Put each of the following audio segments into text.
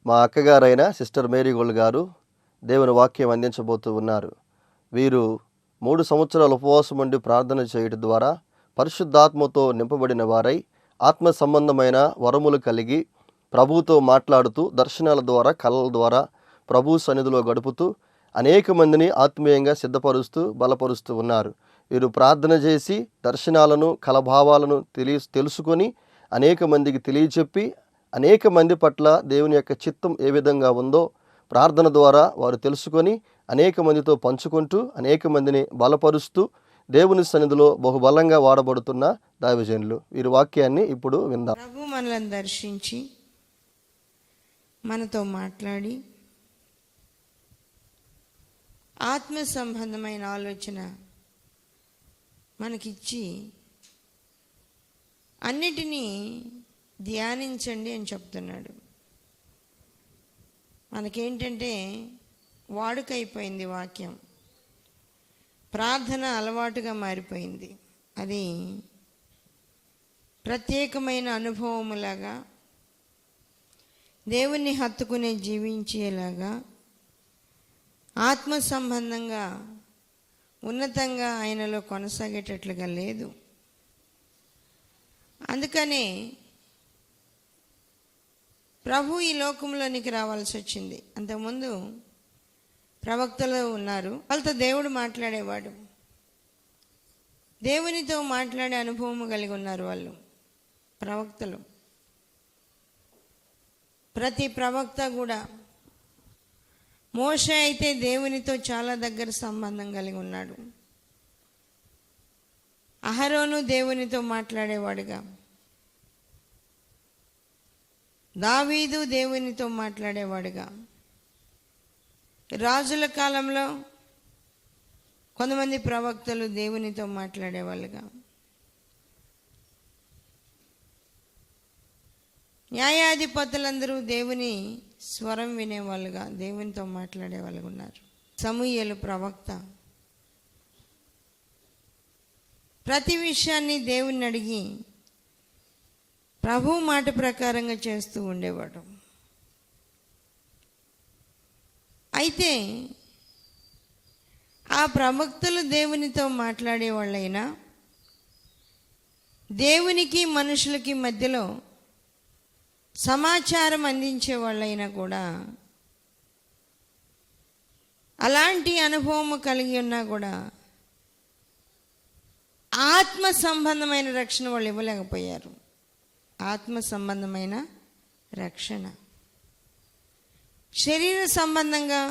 మా అక్కగారైన sister Mary gold గారు దేవుని వాక్యం అందించబోతూ ఉన్నారు. వీరు 3 సంవత్సరాల ఉపవాసం ఉండి ప్రార్థన చేయడం ద్వారా పరిశుద్ధాత్మతో నింపబడిన వారై ఆత్మ సంబంధమైన వరములు కలిగి ప్రభువుతో మాట్లాడుతూ దర్శనాల ద్వారా కళల ద్వారా ప్రభు సన్నిధిలో గడుపుతూ అనేక మందిని ఆత్మీయంగా సిద్ధపరుస్తూ బలపరుస్తూ ఉన్నారు. వీరు ప్రార్థన చేసి దర్శనాలను కలభావాలను తెలుసుకొని అనేక మందికి తెలియచెప్పి అనేక మంది పట్ల దేవుని యొక్క చిత్తం ఏ విధంగా ఉందో ప్రార్థన ద్వారా వారు తెలుసుకొని అనేక మందితో పంచుకుంటూ అనేక మందిని బలపరుస్తూ దేవుని సన్నిధిలో బహుబలంగా వాడబడుతున్న దైవజనులు. వీరి వాక్యాన్ని ఇప్పుడు విందాం. ప్రభు మనల్ని దర్శించి మనతో మాట్లాడి ఆత్మ సంబంధమైన ఆలోచన మనకిచ్చి అన్నిటినీ ధ్యానించండి అని చెప్తున్నాడు. మనకేంటంటే వాడుకైపోయింది వాక్యం, ప్రార్థన అలవాటుగా మారిపోయింది. అది ప్రత్యేకమైన అనుభవములాగా దేవుణ్ణి హత్తుకునే జీవించేలాగా ఆత్మ సంబంధంగా ఉన్నతంగా ఆయనలో కొనసాగేటట్లుగా లేదు. అందుకనే ప్రభు ఈ లోకంలోనికి రావాల్సి వచ్చింది. అంతకుముందు ప్రవక్తలు ఉన్నారు, వాళ్ళతో దేవుడు మాట్లాడేవాడు, దేవునితో మాట్లాడే అనుభవం కలిగి ఉన్నారు వాళ్ళు ప్రవక్తలు. ప్రతి ప్రవక్త కూడా, మోషే అయితే దేవునితో చాలా దగ్గర సంబంధం కలిగి ఉన్నాడు. అహరోను దేవునితో మాట్లాడేవాడుగా, దావీదు దేవునితో మాట్లాడేవాడుగా, రాజుల కాలంలో కొంతమంది ప్రవక్తలు దేవునితో మాట్లాడేవాళ్ళుగా, న్యాయాధిపతులందరూ దేవుని స్వరం వినేవాళ్ళుగా దేవునితో మాట్లాడే వాళ్ళు ఉన్నారు. సమూయేలు ప్రవక్త ప్రతి విషయాన్ని దేవుణ్ణి అడిగి ప్రభు మాట ప్రకారంగా చేస్తూ ఉండేవాడు. అయితే ఆ ప్రవక్తలు దేవునితో మాట్లాడే వాళ్ళైనా దేవునికి మనుషులకి మధ్యలో సమాచారం అందించే వాళ్ళైనా కూడా అలాంటి అనుభవం కలిగి ఉన్నా కూడా ఆత్మ సంబంధమైన రక్షణ వాళ్ళు ఇవ్వలేకపోయారు. ఆత్మ సంబంధమైన రక్షణ, శరీర సంబంధంగా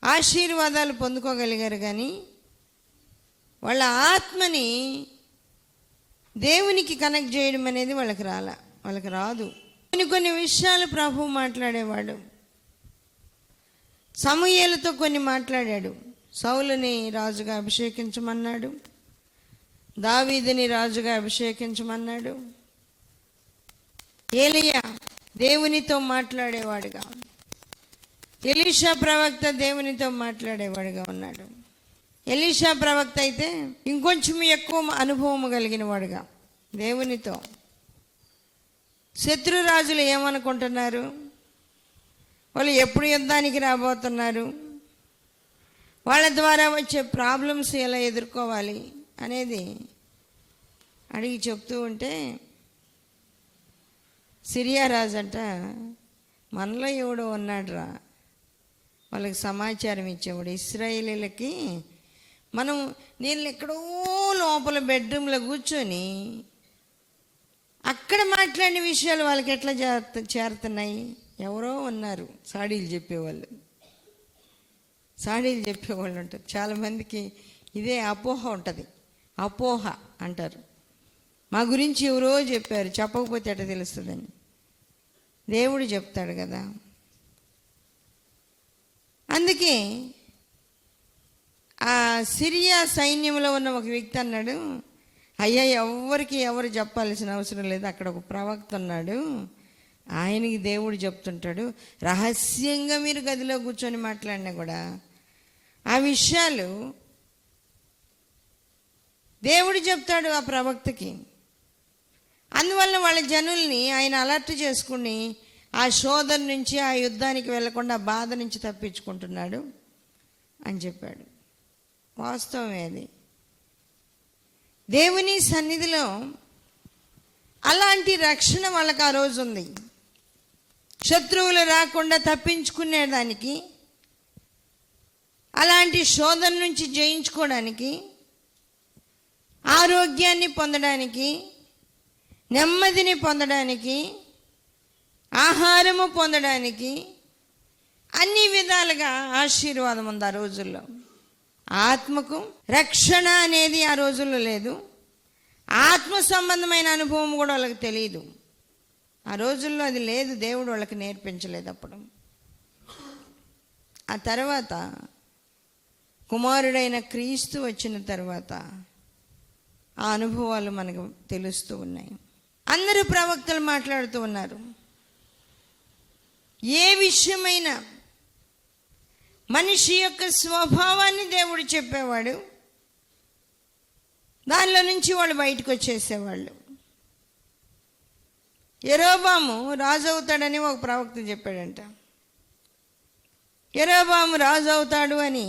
ఆశీర్వాదాలు పొందుకోగలిగారు, కానీ వాళ్ళ ఆత్మని దేవునికి కనెక్ట్ చేయడం అనేది వాళ్ళకి రాదు. కొన్ని విషయాలు ప్రభు మాట్లాడేవాడు. సమూయేలుతో కొన్ని మాట్లాడాడు. సౌలుని రాజుగా అభిషేకించమన్నాడు, దావీదుని రాజుగా అభిషేకించమన్నాడు. ఏలియా దేవునితో మాట్లాడేవాడుగా, ఎలీషా ప్రవక్త దేవునితో మాట్లాడేవాడుగా ఉన్నాడు. ఎలీషా ప్రవక్త అయితే ఇంకొంచెం ఎక్కువ అనుభవం కలిగిన వాడుగా దేవునితో. శత్రురాజులు ఏమనుకుంటున్నారు, వాళ్ళు ఎప్పుడు యుద్ధానికి రాబోతున్నారు, వాళ్ళ ద్వారా వచ్చే ప్రాబ్లమ్స్ ఎలా ఎదుర్కోవాలి అనేది అడిగి చెప్తూ ఉంటే, సిరియా రాజు అంట, మనలో ఎవడో ఉన్నాడురా, వాళ్ళకి సమాచారం ఇచ్చేవాడు. ఇశ్రాయేలీలకి నేను ఎక్కడో లోపల బెడ్రూమ్లో కూర్చొని అక్కడ మాట్లాడిన విషయాలు వాళ్ళకి ఎట్లా చేరుతున్నాయి. ఎవరో ఉన్నారు సాడీలు చెప్పేవాళ్ళు ఉంటారు. చాలామందికి ఇదే అపోహ ఉంటుంది. అపోహ అంటారు, మా గురించి ఎవరో చెప్పారు, చెప్పకపోతే ఎట్లా తెలుస్తుందని. దేవుడు చెప్తాడు కదా. అందుకే ఆ సిరియా సైన్యంలో ఉన్న ఒక వ్యక్తి అన్నాడు, అయ్యా ఎవరు చెప్పాల్సిన అవసరం లేదు, అక్కడ ఒక ప్రవక్త ఉన్నాడు, ఆయనకి దేవుడు చెప్తుంటాడు, రహస్యంగా మీరు గదిలో కూర్చొని మాట్లాడినా కూడా ఆ విషయాలు దేవుడు చెప్తాడు ఆ ప్రవక్తకి. అందువల్ల వాళ్ళ జనుల్ని ఆయన అలర్ట్ చేసుకుని ఆ శోధన నుంచి, ఆ యుద్ధానికి వెళ్లకుండా బాధ నుంచి తప్పించుకుంటున్నాడు అని చెప్పాడు. వాస్తవమే అది. దేవుని సన్నిధిలో అలాంటి రక్షణ వాళ్ళకి ఆ రోజు ఉంది. శత్రువులు రాకుండా తప్పించుకునేదానికి, అలాంటి శోధన నుంచి జయించుకోవడానికి, ఆరోగ్యాన్ని పొందడానికి, నెమ్మదిని పొందడానికి, ఆహారము పొందడానికి అన్ని విధాలుగా ఆశీర్వాదం ఉంది ఆ రోజుల్లో. ఆత్మకు రక్షణ అనేది ఆ రోజుల్లో లేదు. ఆత్మ సంబంధమైన అనుభవం కూడా వాళ్ళకి తెలియదు. ఆ రోజుల్లో అది లేదు. దేవుడు వాళ్ళకి నేర్పించలేదు అప్పుడు. ఆ తర్వాత కుమారుడైన క్రీస్తు వచ్చిన తర్వాత ఆ అనుభవాలు మనకు తెలుస్తూ ఉన్నాయి. అందరూ ప్రవక్తలు మాట్లాడుతూ ఉన్నారు. ఏ విషయమైనా మనిషి యొక్క స్వభావాన్ని దేవుడు చెప్పేవాడు. దానిలో నుంచి వాళ్ళు బయటకు వచ్చేసేవాళ్ళు. యెరోబాము రాజు అవుతాడని ఒక ప్రవక్త చెప్పాడంట. యెరోబాము రాజు అవుతాడు అని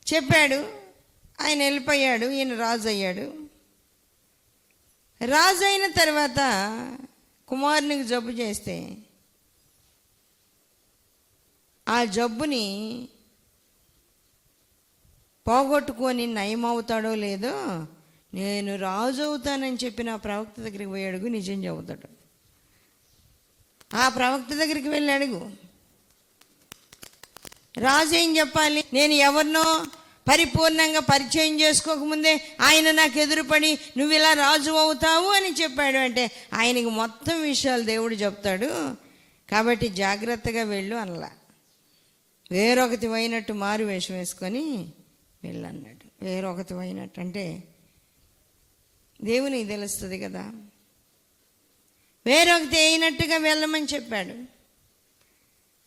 చెప్పాడు. ఆయన వెళ్ళిపోయాడు. ఈయన రాజు అయ్యాడు. రాజు అయిన తర్వాత కుమారునికి జబ్బు చేస్తే ఆ జబ్బుని పోగొట్టుకొని నయమవుతాడో లేదో, నేను రాజు అవుతానని చెప్పిన ఆ ప్రవక్త దగ్గరికి పోయి అడుగు, నిజం చెబుతాడు. ఆ ప్రవక్త దగ్గరికి వెళ్ళి అడుగు. రాజు ఏం చెప్పాలి? నేను ఎవరినో పరిపూర్ణంగా పరిచయం చేసుకోకముందే ఆయన నాకు ఎదురుపడి నువ్వు ఇలా రాజు అవుతావు అని చెప్పాడు అంటే ఆయనకి మొత్తం విషయాలు దేవుడు చెప్తాడు. కాబట్టి జాగ్రత్తగా వెళ్ళు అనలా. వేరొకటి అయినట్టు మారు వేషం వేసుకొని వెళ్ళన్నాడు. వేరొకటి అయినట్టు అంటే దేవునికి తెలుస్తుంది కదా. వేరొకటి అయినట్టుగా వెళ్ళమని చెప్పాడు.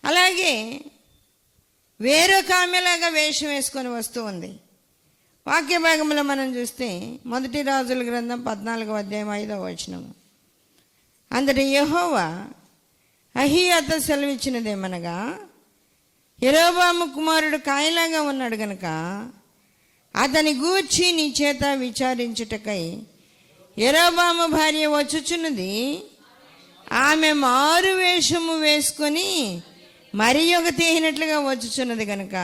అలాగే వేరొక ఆమెలాగా వేషం వేసుకొని వస్తూ ఉంది. వాక్య భాగంలో మనం చూస్తే 1 రాజుల గ్రంథం 14వ అధ్యాయం 5వ వచనము. అందరి యెహోవా అహీయాతో సెలవిచ్చినదేమనగా, యెరోబాము కుమారుడు కాయలాగా ఉన్నాడు గనుక అతని గూర్చి నీ చేత విచారించుటకై యెరోబాము భార్య వచ్చుచున్నది. ఆమె మారు వేషము వేసుకొని మరి ఒకటి అయినట్లుగా వచ్చుచున్నది కనుక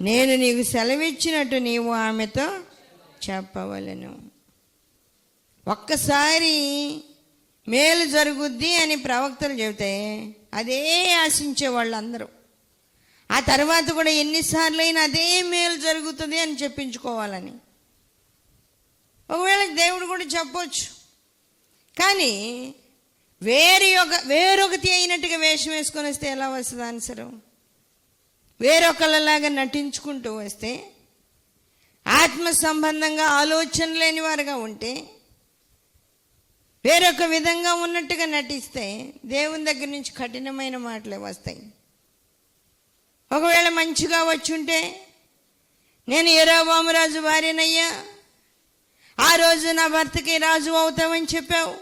నేను నీకు సెలవిచ్చినట్టు నీవు ఆమెతో చెప్పవలెను. ఒక్కసారి మేలు జరుగుద్ది అని ప్రవక్తలు చెబితే అదే ఆశించే వాళ్ళందరూ ఆ తర్వాత కూడా ఎన్నిసార్లు అయినా అదే మేలు జరుగుతుంది అని చెప్పించుకోవాలని. ఒకవేళ దేవుడు కూడా చెప్పొచ్చు. కానీ వేరొకటి అయినట్టుగా వేషం వేసుకొని వస్తే ఎలా వస్తుంది ఆన్సరు? వేరొకళ్ళలాగా నటించుకుంటూ వస్తే, ఆత్మ సంబంధంగా ఆలోచన లేని వారుగా ఉంటే, వేరొక విధంగా ఉన్నట్టుగా నటిస్తే దేవుని దగ్గర నుంచి కఠినమైన మాటలే వస్తాయి. ఒకవేళ మంచిగా వచ్చుంటే, నేను యెరోబాము రాజు భార్యనయ్యా, ఆ రోజు నా భర్తకి రాజు అవుతామని చెప్పావు,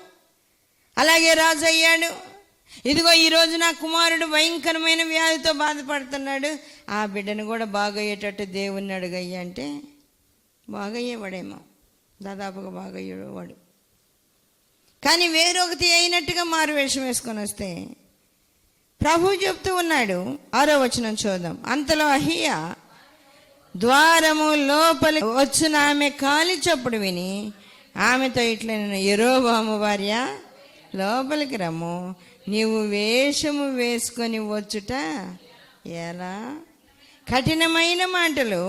అలాగే రాజు అయ్యాడు. ఇదిగో ఈరోజు నా కుమారుడు భయంకరమైన వ్యాధితో బాధపడుతున్నాడు, ఆ బిడ్డను కూడా బాగయ్యేటట్టు దేవుణ్ణి అడుగయ్యా అంటే బాగయ్యేవాడేమో, దాదాపుగా బాగయ్యేవాడు. కానీ వేరొకటి అయినట్టుగా మారు వేషం వేసుకొని వస్తే ప్రభు చెప్తూ ఉన్నాడు. 6వ వచనం చూద్దాం. అంతలో అహీయా ద్వారము లోపలి వచ్చిన ఆమె కాలి చప్పుడు విని ఆమెతో ఇట్లా, యెరోబాము భార్య లోపలికి రమ్ము, నీవు వేషము వేసుకొని వచ్చుట ఎలా? కఠినమైన మాటలు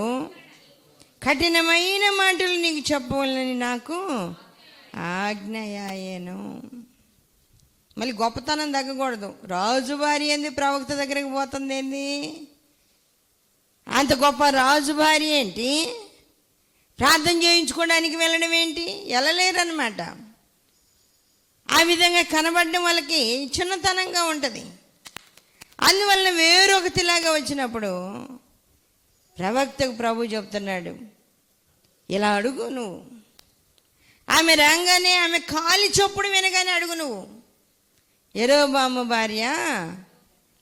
నీకు చెప్పవాలని నాకు ఆజ్ఞయాయేను. మళ్ళీ గొప్పతనం తగ్గకూడదు. రాజు భార్య ఏంది ప్రవక్త దగ్గరికి పోతుంది ఏంది? అంత గొప్ప రాజు భార్య ఏంటి? ప్రార్థన చేయించుకోవడానికి వెళ్ళడం ఏంటి? వెళ్ళలేరన్నమాట. ఆ విధంగా కనబడడం వాళ్ళకి చిన్నతనంగా ఉంటుంది. అందువల్ల వేరొకటిలాగా వచ్చినప్పుడు ప్రవక్తకు ప్రభు చెప్తున్నాడు, ఇలా అడుగు నువ్వు. ఆమె రాగానే ఆమె కాలి చప్పుడు వినగానే అడుగు నువ్వు. యెరోబాము భార్య,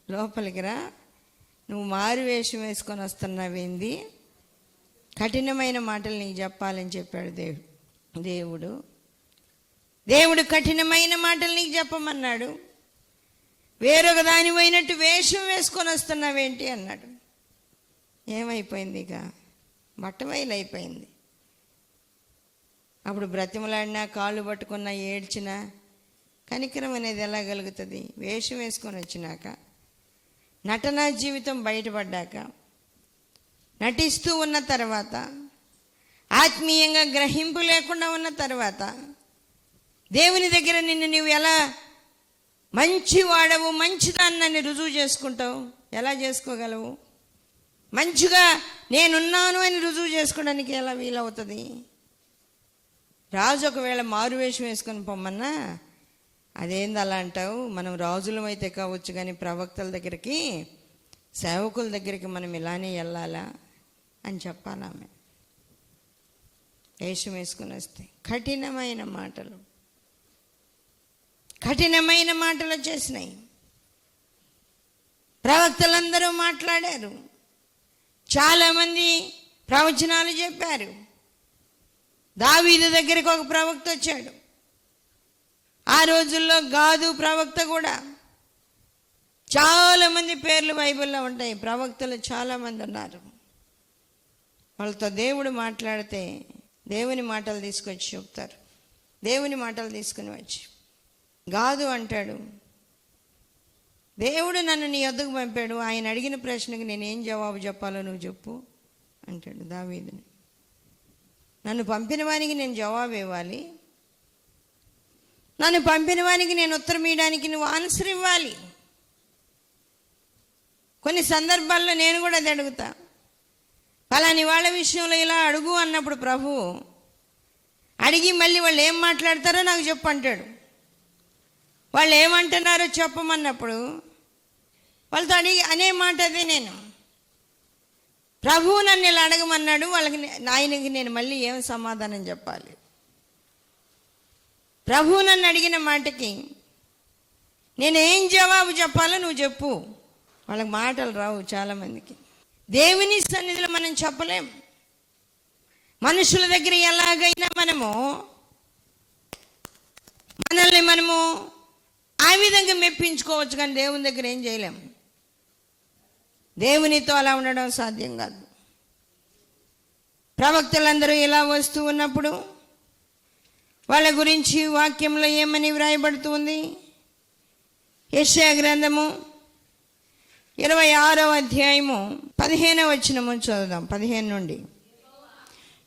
లోపలికి రా, నువ్వు మారు వేషం వేసుకొని వస్తున్నావేంది, కఠినమైన మాటలు నీకు చెప్పాలని చెప్పాడు దేవుడు కఠినమైన మాటలు నీకు చెప్పమన్నాడు. వేరొక దాని పోయినట్టు వేషం వేసుకొని వస్తున్నావేంటి అన్నాడు. ఏమైపోయింది? ఇక బట్టబయలు అయిపోయింది. అప్పుడు బ్రతిమలాడినా, కాళ్ళు పట్టుకున్నా, ఏడ్చినా కనికరం అనేది ఎలా కలుగుతుంది? వేషం వేసుకొని వచ్చినాక, నటనా జీవితం బయటపడ్డాక, నటిస్తూ ఉన్న తర్వాత, ఆత్మీయంగా గ్రహింపు లేకుండా ఉన్న తర్వాత, దేవుని దగ్గర నిన్ను నువ్వు ఎలా మంచివాడవు, మంచిదాన్ని రుజువు చేసుకుంటావు? ఎలా చేసుకోగలవు? మంచిగా నేనున్నాను అని రుజువు చేసుకోవడానికి ఎలా వీలవుతుంది? రాజు ఒకవేళ మారువేషం వేసుకొని పొమ్మన్నా, అదేంది అలా అంటావు? మనం రాజులమైతే కావచ్చు, కానీ ప్రవక్తల దగ్గరికి, సేవకుల దగ్గరికి మనం ఇలానే వెళ్ళాలా అని చెప్పాలి. ఆమె వేషం వేసుకొని వస్తే కఠినమైన మాటలు వచ్చేసినాయి. ప్రవక్తలందరూ మాట్లాడారు, చాలామంది ప్రవచనాలు చెప్పారు. దావీదు దగ్గరికి ఒక ప్రవక్త వచ్చాడు. ఆ రోజుల్లో గాదు ప్రవక్త కూడా. చాలామంది పేర్లు బైబిల్లో ఉంటాయి, ప్రవక్తలు చాలామంది ఉన్నారు. వాళ్ళతో దేవుడు మాట్లాడితే దేవుని మాటలు తీసుకొచ్చి చెప్తారు. దేవుని మాటలు తీసుకుని వచ్చి గాదు అంటాడు, దేవుడు నన్ను నీ వద్దకు పంపాడు, ఆయన అడిగిన ప్రశ్నకు నేనేం జవాబు చెప్పాలో నువ్వు చెప్పు అంటాడు దావీదుని. నన్ను పంపిన వానికి నేను జవాబు ఇవ్వాలి, నన్ను పంపిన వానికి నేను ఉత్తరం ఇవ్వడానికి నువ్వు ఆన్సర్ ఇవ్వాలి. కొన్ని సందర్భాల్లో నేను కూడా అది అడుగుతా, పలాని వాళ్ళ విషయంలో ఇలా అడుగు అన్నప్పుడు ప్రభు అడిగి మళ్ళీ వాళ్ళు ఏం మాట్లాడతారో నాకు చెప్పు అంటాడు. వాళ్ళు ఏమంటున్నారో చెప్పమన్నప్పుడు వాళ్ళతో అడిగి అనే మాట అదే. నేను ప్రభువు నన్ను ఇలా అడగమన్నాడు, ఆయనకి నేను మళ్ళీ ఏం సమాధానం చెప్పాలి? ప్రభువు నన్ను అడిగిన మాటకి నేనేం జవాబు చెప్పాలో నువ్వు చెప్పు. వాళ్ళకి మాటలు రావు చాలామందికి. దేవుని సన్నిధిలో మనం చెప్పలేం. మనుషుల దగ్గర ఎలాగైనా మనల్ని ఆ విధంగా మెప్పించుకోవచ్చు, కానీ దేవుని దగ్గర ఏం చేయలేం. దేవునితో అలా ఉండడం సాధ్యం కాదు. ప్రవక్తలందరూ ఇలా వస్తూ ఉన్నప్పుడు వాళ్ళ గురించి వాక్యంలో ఏమని వ్రాయబడుతుంది? యెషయా గ్రంథము 26వ అధ్యాయము 15వ వచనము చదువుదాం. 15 నుండి.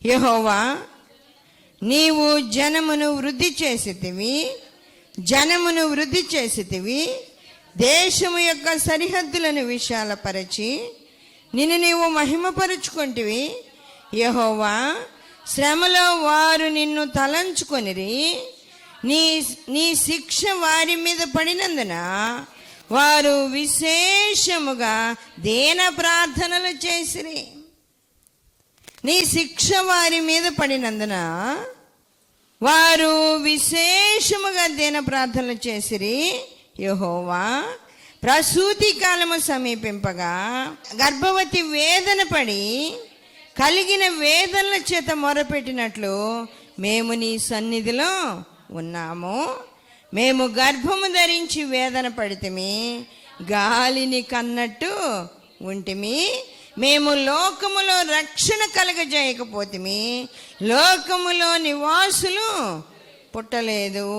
యెహోవా, నీవు జనమును వృద్ధి చేసితివి, దేశము యొక్క సరిహద్దులను విశాలపరచి నిన్ను నీవు మహిమపరుచుకొంటివి. యెహోవా, శ్రమలో వారు నిన్ను తలంచుకొనిరి, నీ శిక్ష వారి మీద పడినందున వారు విశేషముగా దీన ప్రార్థనలు చేసిరి. నీ శిక్ష వారి మీద పడినందున వారు విశేషముగా దీన ప్రార్థనలు చేసిరి. యెహోవా, ప్రసూతి కాలము సమీపింపగా గర్భవతి వేదన పడి కలిగిన వేదనల చేత మొరపెట్టినట్లు మేము నీ సన్నిధిలో ఉన్నాము. మేము గర్భము ధరించి వేదన పడితిమి, గాలిని కన్నట్టు ఉంటిమి. మేము లోకములో రక్షణ కలగజేయకపోతిమి, లోకములో నివాసులు పుట్టలేదు.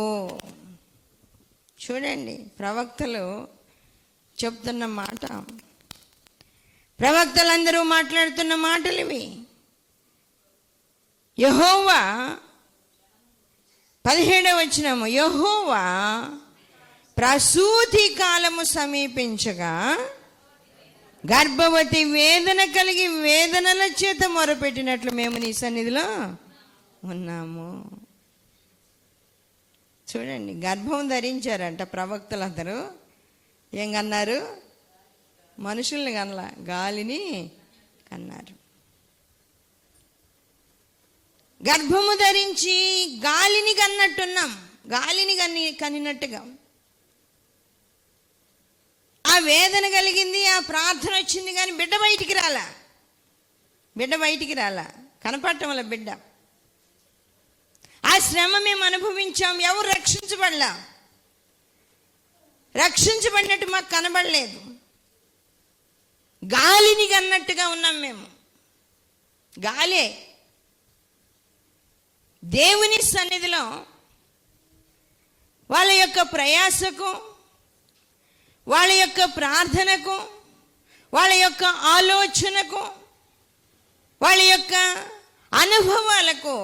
చూడండి, ప్రవక్తలు చెప్తున్న మాట, ప్రవక్తలందరూ మాట్లాడుతున్న మాటలు ఇవి. యెహోవా 17వ వచనము, యెహోవా ప్రసూతి కాలము సమీపించగా గర్భవతి వేదన కలిగి వేదనల చేత మొరపెట్టినట్లు మేము నీ సన్నిధిలో ఉన్నాము. చూడండి, గర్భం ధరించారంట ప్రవక్తలందరూ. ఏం కన్నారు? మనుషుల్ని కనలా, గాలిని కన్నారు. గర్భము ధరించి గాలిని కన్నట్టున్నాం, గాలిని కనినట్టుగా. ఆ వేదన కలిగింది, ఆ ప్రార్థన వచ్చింది, కానీ బిడ్డ బయటికి రాలా, కనపడటం వల్ల బిడ్డ. ఆ శ్రమ మేము అనుభవించాం, ఎవరు రక్షించబడినట్టు మాకు కనబడలేదు. గాలిని కన్నట్టుగా ఉన్నాం మేము, గాలే. దేవుని సన్నిధిలో వాళ్ళ యొక్క ప్రయాసకు, వాళ్ళ యొక్క ప్రార్థనకు, వాళ్ళ యొక్క ఆలోచనకు, వాళ్ళ యొక్క అనుభవాలకు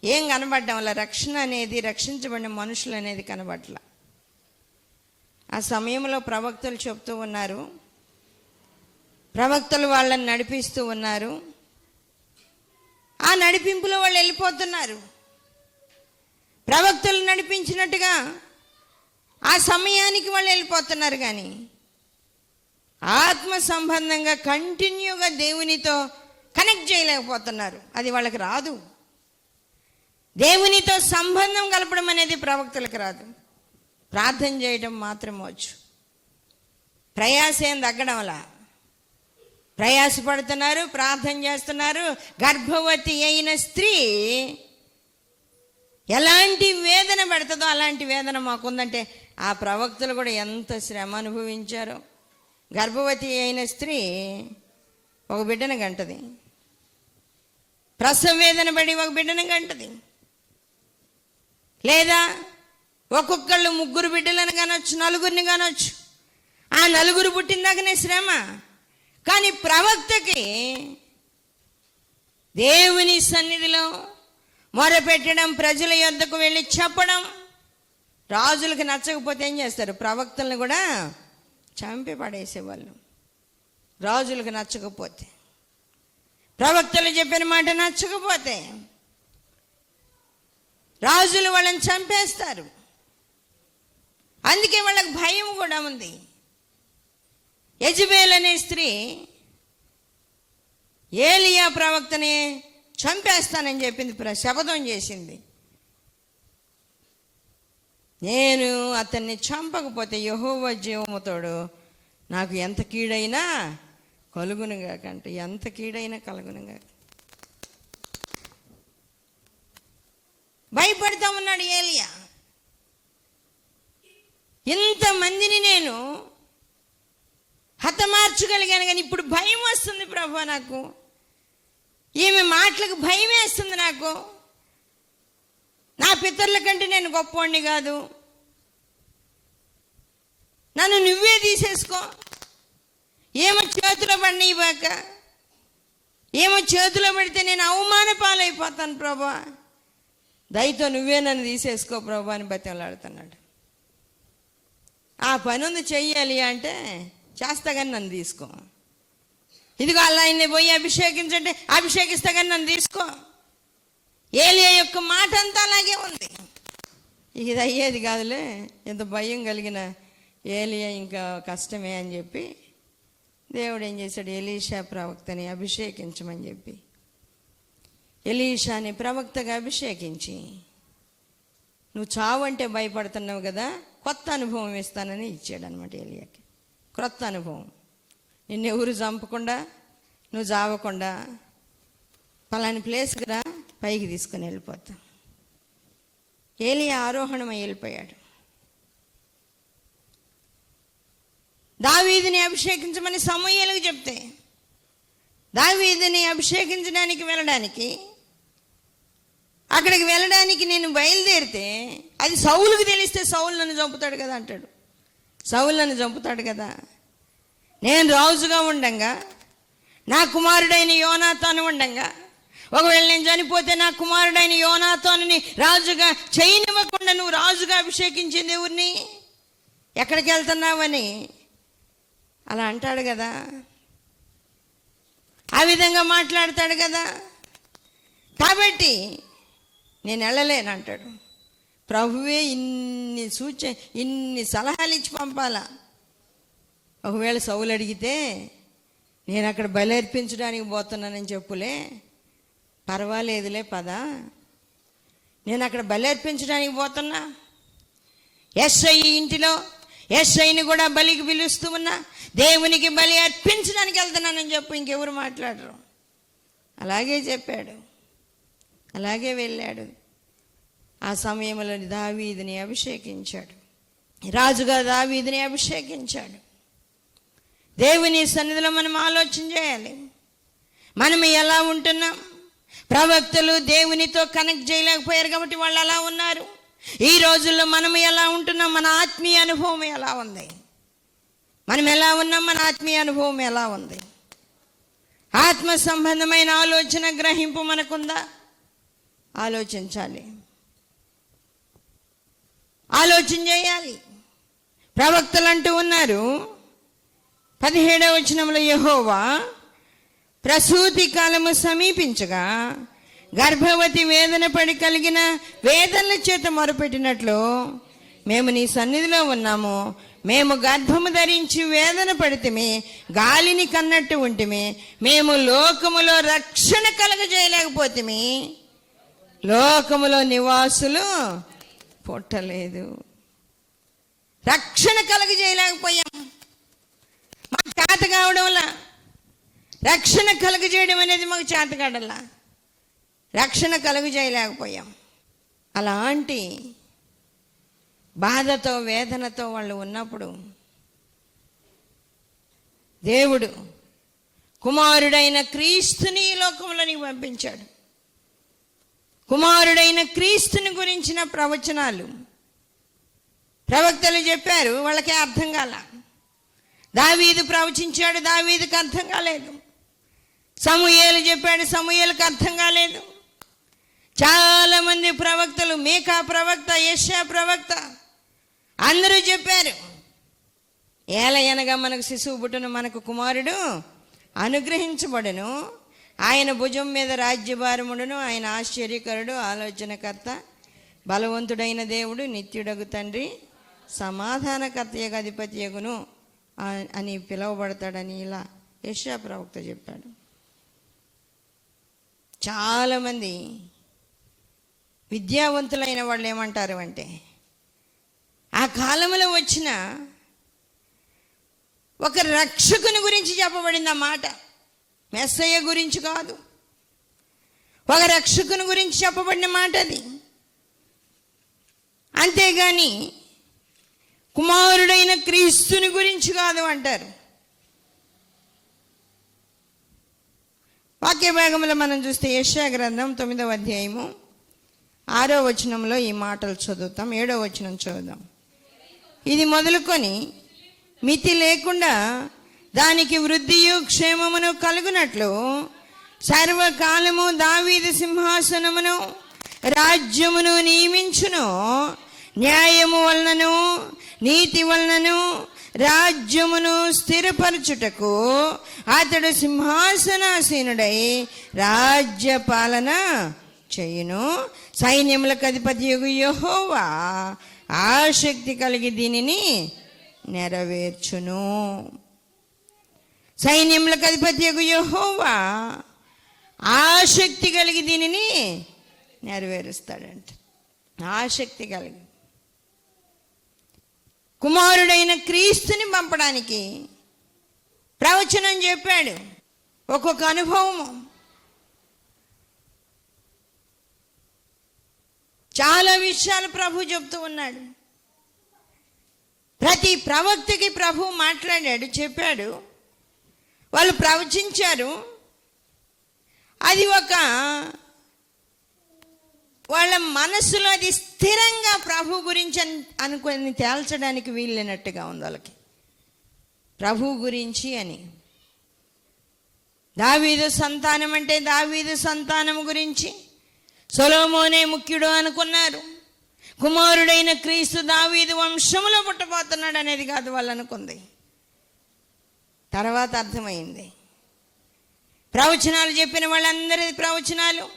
ఏం కనబడ్డం వల్ల రక్షణ అనేది, రక్షించబడిన మనుషులు అనేది కనబడట్ల. ఆ సమయంలో ప్రవక్తలు చెప్తూ ఉన్నారు, ప్రవక్తలు వాళ్ళని నడిపిస్తూ ఉన్నారు. ఆ నడిపింపులో వాళ్ళు వెళ్ళిపోతున్నారు. ప్రవక్తలు నడిపించినట్టుగా ఆ సమయానికి వాళ్ళు వెళ్ళిపోతున్నారు, కానీ ఆత్మ సంబంధంగా కంటిన్యూగా దేవునితో కనెక్ట్ చేయలేకపోతున్నారు. అది వాళ్ళకి రాదు. దేవునితో సంబంధం కలపడం అనేది ప్రవక్తలకు రాదు. ప్రార్థన చేయడం మాత్రం వచ్చు. ప్రయాస ఏం తగ్గడం వల్ల ప్రయాసపడుతున్నారు, ప్రార్థన చేస్తున్నారు. గర్భవతి అయిన స్త్రీ ఎలాంటి వేదన పెడుతుందో అలాంటి వేదన మాకుందంటే, ఆ ప్రవక్తలు కూడా ఎంత శ్రమ అనుభవించారో. గర్భవతి అయిన స్త్రీ ఒక బిడ్డను కంటది, ప్రసవ వేదన పడి ఒక బిడ్డను కంటది. లేదా ఒక్కొక్కళ్ళు 3 బిడ్డలను కానొచ్చు, 4 కానొచ్చు. ఆ 4 పుట్టిందాకనే శ్రమ. కానీ ప్రవక్తకి దేవుని సన్నిధిలో మొరపెట్టడం, ప్రజల యొద్దకు వెళ్ళి చెప్పడం. రాజులకు నచ్చకపోతే ఏం చేస్తారు? ప్రవక్తలను కూడా చంపి పడేసేవాళ్ళు. రాజులకు నచ్చకపోతే, ప్రవక్తలు చెప్పిన మాట నచ్చకపోతే రాజులు వాళ్ళని చంపేస్తారు. అందుకే వాళ్ళకి భయం కూడా ఉంది. యెజబెల్ అనే స్త్రీ ఏలియా ప్రవక్తని చంపేస్తానని చెప్పింది, శపథం చేసింది. నేను అతన్ని చంపకపోతే యెహోవా జీవముతోడు నాకు ఎంత కీడైనా కలుగునుగా కంటే, ఎంత కీడైనా కలుగునుగా. భయపడతా ఉన్నాడు ఏలియా. ఇంతమందిని నేను హతమార్చగలిగాను, కానీ ఇప్పుడు భయం వస్తుంది ప్రభు. నాకు ఈమె మాటలకు భయం వేస్తుంది. నాకు నా పితరుల కంటే నేను గొప్పవాణ్ణి కాదు, నన్ను నువ్వే తీసేసుకో. ఏమో చేతిలో పడినీవాక, ఏమో చేతిలో పడితే నేను అవమాన పాలైపోతాను ప్రభా, దయతో నువ్వే నన్ను తీసేసుకో ప్రభా అని బతిమలాడుతున్నాడు. ఆ పని ఉంది చెయ్యాలి అంటే చేస్తా కానీ నన్ను తీసుకో. ఇదిగో అలా ఆయన్ని పోయి అభిషేకించంటే అభిషేకిస్తా కానీ నన్ను తీసుకో. ఏలియా యొక్క మాట అంతా అలాగే ఉంది. ఇది అయ్యేది కాదులే, ఇంత భయం కలిగిన ఏలియా ఇంకా కష్టమే అని చెప్పి దేవుడు ఏం చేశాడు? ఎలీషా ప్రవక్తని అభిషేకించమని చెప్పి ఎలీషాని ప్రవక్తగా అభిషేకించి, నువ్వు చావంటే భయపడుతున్నావు కదా, కొత్త అనుభవం ఇస్తానని ఇచ్చాడు అనమాట ఏలియాకి. క్రొత్త అనుభవం. నిన్నెవరు చంపకుండా, నువ్వు చావకుండా పలాని ప్లేస్కి రా, పైకి తీసుకుని వెళ్ళిపోతా. ఏలియా ఆరోహణమై వెళ్ళిపోయాడు. దావీదుని అభిషేకించమని సమూయేలుకు చెప్తే, దావీదుని అభిషేకించడానికి వెళ్ళడానికి, అక్కడికి వెళ్ళడానికి నేను బయలుదేరితే, అది సౌలుకు తెలిస్తే సౌలు నన్ను చంపుతాడు కదా అంటాడు. సౌలు నన్ను చంపుతాడు కదా. నేను రాజుగా ఉండంగా, నా కుమారుడైన యోనాతాను ఉండంగా, ఒకవేళ నేను చనిపోతే నా కుమారుడైన యోనాతానుని రాజుగా చేయనివ్వకుండా నువ్వు రాజుగా అభిషేకించింది ఎవరిని? ఎక్కడికి వెళ్తున్నావని అలా అంటాడు కదా, ఆ విధంగా మాట్లాడతాడు కదా. కాబట్టి నేను వెళ్ళలేను అంటాడు. ప్రభువే ఇన్ని సలహాలు ఇచ్చి పంపాలా. ఒకవేళ సౌలు అడిగితే నేను అక్కడ బలర్పించడానికి పోతున్నానని చెప్పులే, పర్వాలేదులే పదా, నేను అక్కడ బలర్పించడానికి పోతున్నా, ఎస్ఐ ఇంటిలో యేసయ్యని కూడా బలికి పిలుస్తూ ఉన్నా, దేవునికి బలి అర్పించడానికి వెళ్తున్నానని చెప్పు, ఇంకెవరు మాట్లాడరు. అలాగే చెప్పాడు, అలాగే వెళ్ళాడు. ఆ సమయంలో దావీదుని అభిషేకించాడు, రాజుగా దావీదుని అభిషేకించాడు. దేవుని సన్నిధిలో మనం ఆలోచన చేయాలి, మనం ఎలా ఉంటున్నాం. ప్రవక్తలు దేవునితో కనెక్ట్ చేయలేకపోయారు కాబట్టి వాళ్ళు అలా ఉన్నారు. ఈ రోజుల్లో మనం ఎలా ఉంటున్నాం, మన ఆత్మీయ అనుభవం ఎలా ఉంది, మనం ఎలా ఉన్నాం, మన ఆత్మీయ అనుభవం ఎలా ఉంది. ఆత్మ సంబంధమైన ఆలోచన గ్రహింపు మనకుందా? ఆలోచించాలి, ఆలోచన చేయాలి. ప్రవక్తలు అంటూ ఉన్నారు 17వ వచనంలో, యెహోవా ప్రసూతి కాలము సమీపించగా గర్భవతి వేదన పడి కలిగిన వేదనల చేత మొరపెట్టినట్లు మేము నీ సన్నిధిలో ఉన్నాము. మేము గర్భము ధరించి వేదన పడితేమి, గాలిని కన్నట్టు ఉంటిమి. మేము లోకములో రక్షణ కలగజేయలేకపోతేమి, లోకములో నివాసులు పుట్టలేదు. రక్షణ కలగజేయలేకపోయాం. మాకు చేత కావడంలా రక్షణ కలుగజేయడం అనేది మాకు చేత కాడల్లా, రక్షణ కలుగజేయలేకపోయాం. అలాంటి బాధతో వేదనతో వాళ్ళు ఉన్నప్పుడు దేవుడు కుమారుడైన క్రీస్తుని ఈ లోకంలోనికి పంపించాడు. కుమారుడైన క్రీస్తుని గురించిన ప్రవచనాలు ప్రవక్తలు చెప్పారు, వాళ్ళకే అర్థం కాల. దావీదు ప్రవచించాడు, దావీదుకి అర్థం కాలేదు. సమూయేలు చెప్పాడు, సమూయేలుకి అర్థం కాలేదు. చాలామంది ప్రవక్తలు, మీకా ప్రవక్త, యెషయా ప్రవక్త, అందరూ చెప్పారు, ఏలయనగా మనకు శిశువు పుట్టును, మనకు కుమారుడు అనుగ్రహించబడును, ఆయన భుజం మీద రాజ్యభారముడును, ఆయన ఆశ్చర్యకరుడు, ఆలోచనకర్త, బలవంతుడైన దేవుడు, నిత్యుడగు తండ్రి, సమాధానకర్తయగు అధిపతియగును అని పిలువబడతాడని ఇలా యెషయా ప్రవక్త చెప్పాడు. చాలామంది విద్యావంతులైన వాళ్ళు ఏమంటారు అంటే, ఆ కాలంలో వచ్చిన ఒక రక్షకుని గురించి చెప్పబడింది ఆ మాట, మెస్సయ్య గురించి కాదు, ఒక రక్షకుని గురించి చెప్పబడిన మాట అది. అంతేగాని కుమారుడైన క్రీస్తుని గురించి కాదు అంటారు. వాక్య భాగంలో మనం చూస్తే యెషయా గ్రంథం 9వ అధ్యాయము 6వ వచనంలో ఈ మాటలు చదువుతాం. 7వ వచనం చదువుదాం. ఇది మొదలుకొని మితి లేకుండా దానికి వృద్ధియు క్షేమమును కలుగునట్లు సర్వకాలము దావీదు సింహాసనమును రాజ్యమును నియమించును. న్యాయము వలనను నీతి వలనను రాజ్యమును స్థిరపరచుటకు అతడు సింహాసనాసీనుడై రాజ్య పాలన చేయును. సైన్యములకు అధిపతియగు యెహోవా ఆసక్తి కలిగి దీనిని నెరవేర్చును. సైన్యములకు అధిపతియగు యెహోవా ఆసక్తి కలిగి దీనిని నెరవేరుస్తాడంట. ఆసక్తి కలిగి కుమారుడైన క్రీస్తుని పంపడానికి ప్రవచనం చెప్పాడు. ఒక్కొక్క అనుభవము, చాలా విషయాలు ప్రభు చెప్తూ ఉన్నాడు. ప్రతి ప్రవక్తకి ప్రభు మాట్లాడాడు, చెప్పాడు, వాళ్ళు ప్రవచించారు. అది ఒక వాళ్ళ మనసులో అది స్థిరంగా ప్రభు గురించి అనుకుని తేల్చడానికి వీలైనట్టుగా ఉంది వాళ్ళకి, ప్రభు గురించి అని. దావీదు సంతానం అంటే దావీదు సంతానం గురించి, సొలొమోనే ముఖ్యుడు అనుకున్నారు. కుమారుడైన క్రీస్తు దావీదు వంశములో పుట్టబోతున్నాడు అనేది కాదు వాళ్ళు అనుకుంది. తర్వాత అర్థమైంది, ప్రవచనాలు చెప్పిన వాళ్ళందరి ప్రవచనాలు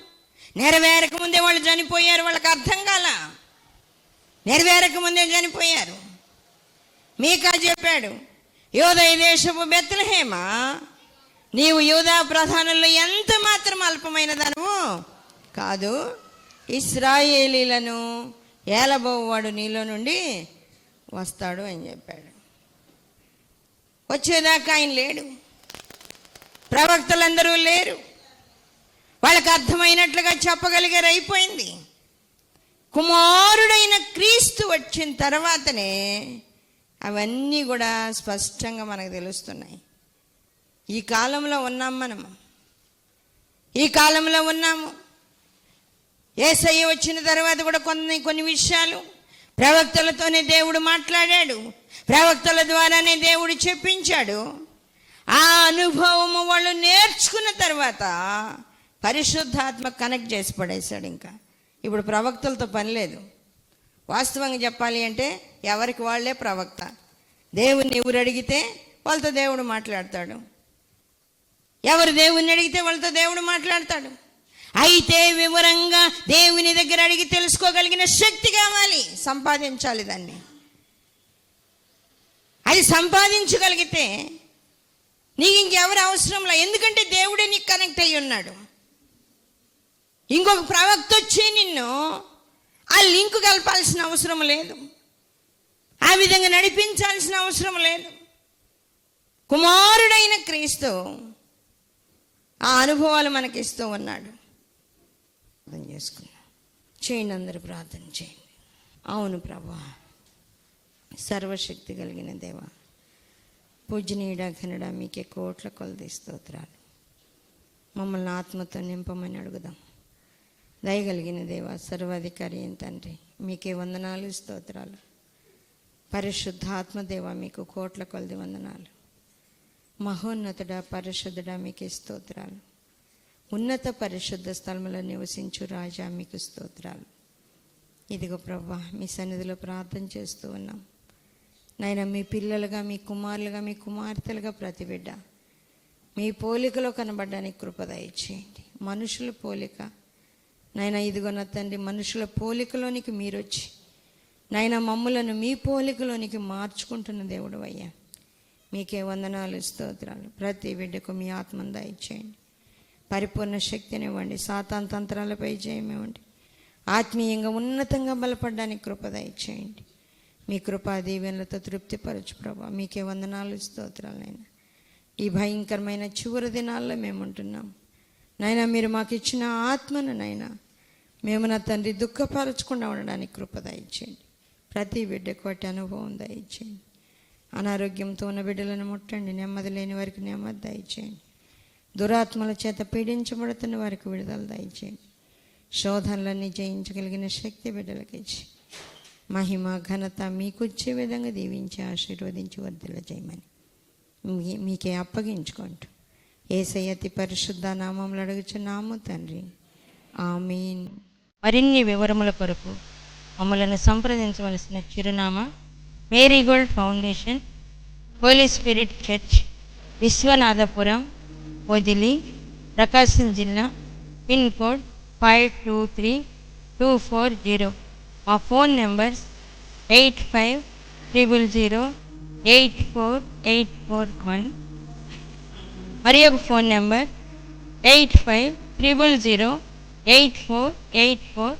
నెరవేరక ముందే వాళ్ళు చనిపోయారు. వాళ్ళకి అర్థం కాల, నెరవేరక ముందే చనిపోయారు. మీకా చెప్పాడు, యోదయ దేశపు బెత్లెహేమా, నీవు యూదా ప్రధానుల్లో ఎంత మాత్రం అల్పమైన దానవు కాదు, ఇశ్రాయేలీలను ఏలబోవాడు నీలో నుండి వస్తాడు అని చెప్పాడు. వచ్చేదాకా ఆయన లేడు, ప్రవక్తలందరూ లేరు, వాళ్ళకి అర్థమైనట్లుగా చెప్పగలిగారు, అయిపోయింది. కుమారుడైన క్రీస్తు వచ్చిన తర్వాతనే అవన్నీ కూడా స్పష్టంగా మనకు తెలుస్తున్నాయి. ఈ కాలంలో ఉన్నాం, మనము ఈ కాలంలో ఉన్నాము. యేసయ్య వచ్చిన తర్వాత కూడా కొన్ని విషయాలు ప్రవక్తలతోనే దేవుడు మాట్లాడాడు, ప్రవక్తల ద్వారానే దేవుడు చెప్పించాడు. ఆ అనుభవము వాళ్ళు నేర్చుకున్న తర్వాత పరిశుద్ధాత్మ కనెక్ట్ చేసి పడేశాడు. ఇంకా ఇప్పుడు ప్రవక్తలతో పని లేదు. వాస్తవంగా చెప్పాలి అంటే ఎవరికి వాళ్ళే ప్రవక్త. దేవుణ్ణి ఎవరు అడిగితే వాళ్ళతో దేవుడు మాట్లాడతాడు, ఎవరు దేవుణ్ణి అడిగితే వాళ్ళతో దేవుడు మాట్లాడతాడు. అయితే వివరంగా దేవుని దగ్గర అడిగి తెలుసుకోగలిగిన శక్తి కావాలి, సంపాదించాలి దాన్ని. అది సంపాదించగలిగితే నీకు ఇంకెవరు అవసరంలా, ఎందుకంటే దేవుడే నీకు కనెక్ట్ అయ్యి ఉన్నాడు. ఇంకొక ప్రవక్త వచ్చి నిన్ను ఆ లింకు కలపాల్సిన అవసరం లేదు, ఆ విధంగా నడిపించాల్సిన అవసరం లేదు. కుమారుడైన క్రీస్తు ఆ అనుభవాలు మనకిస్తూ ఉన్నాడు. అర్థం చేసుకున్నాం. చేయండి, అందరూ ప్రార్థన చేయండి. అవును ప్రభా, సర్వశక్తి కలిగిన దేవా, పూజనీయుడ ఘనుడ, మీకే కోట్ల కొలది స్తోత్రాలు. మమ్మల్ని ఆత్మతో నింపమని అడుగుదాం. దయగలిగిన దేవా, సర్వాధికారి అయిన తండ్రి, మీకే వందనాలు, స్తోత్రాలు. పరిశుద్ధాత్మ దేవా, మీకు కోట్ల కొలది వందనాలు. మహోన్నతుడ, పరిశుద్ధుడ, మీకే స్తోత్రాలు. ఉన్నత పరిశుద్ధ స్థలములో నివసించు రాజా, మీకు స్తోత్రాలు. ఇదిగో ప్రభా, మీ సన్నిధిలో ప్రార్థన చేస్తూ ఉన్నాం నాయన. మీ పిల్లలుగా, మీ కుమారులుగా, మీ కుమార్తెలుగా ప్రతి బిడ్డ మీ పోలికలో కనబడడానికి కృప దయచేయండి. మనుషుల పోలిక నాయన, ఇదిగో నా తండ్రి, మనుషుల పోలికలోనికి మీరొచ్చి నాయన మమ్ములను మీ పోలికలోనికి మార్చుకుంటున్న దేవుడు అయ్యా, మీకే వందనాలు, స్తోత్రాలు. ప్రతి బిడ్డకు మీ ఆత్మను దయచేయండి, పరిపూర్ణ శక్తినివ్వండి, సాతాన్ తంత్రాలపై జయమివ్వండి, ఆత్మీయంగా ఉన్నతంగా బలపడడానికి కృప దయచేయండి. మీ కృపా దీవెనలతో తృప్తిపరచు ప్రభా, మీకే వందనాలు, స్తోత్రాలు. నాయన, ఈ భయంకరమైన చివరి దినాల్లో మేము ఉంటున్నాం నాయన. మీరు మాకు ఇచ్చిన ఆత్మను నాయన మేము నా తండ్రి దుఃఖపరచకుండా ఉండడానికి కృప దయచేయండి. ప్రతి బిడ్డకు వాటి అనుభవం దయచేయండి. అనారోగ్యంతో ఉన్న బిడ్డలను ముట్టండి, నెమ్మది లేని వారికి నెమ్మది దయచేయండి. దురాత్మల చేత పీడించబడుతున్న వారికి విడుదల దయచేయండి. శోధనలన్నీ జయించగలిగిన శక్తి బిడ్డలకు ఇచ్చి మహిమ ఘనత మీకు వచ్చే విధంగా దీవించి ఆశీర్వదించి వర్ధిల్ల చేయమని మీకే అప్పగించుకుంటూ యేసయ్య అతి పరిశుద్ధ నామములో అడుగుచున్నాము తండ్రి, ఆమేన్. మరిన్ని వివరముల కొరకు మమ్మలను సంప్రదించవలసిన చిరునామా Marigold Foundation, Holy Spirit Church, Viswanathapuram, Podili, Prakasam జిల్లా, పిన్ కోడ్ 523240. మా ఫోన్ నెంబర్స్ 8500084841. మరి ఒక ఫోన్ నెంబర్ 8500084841.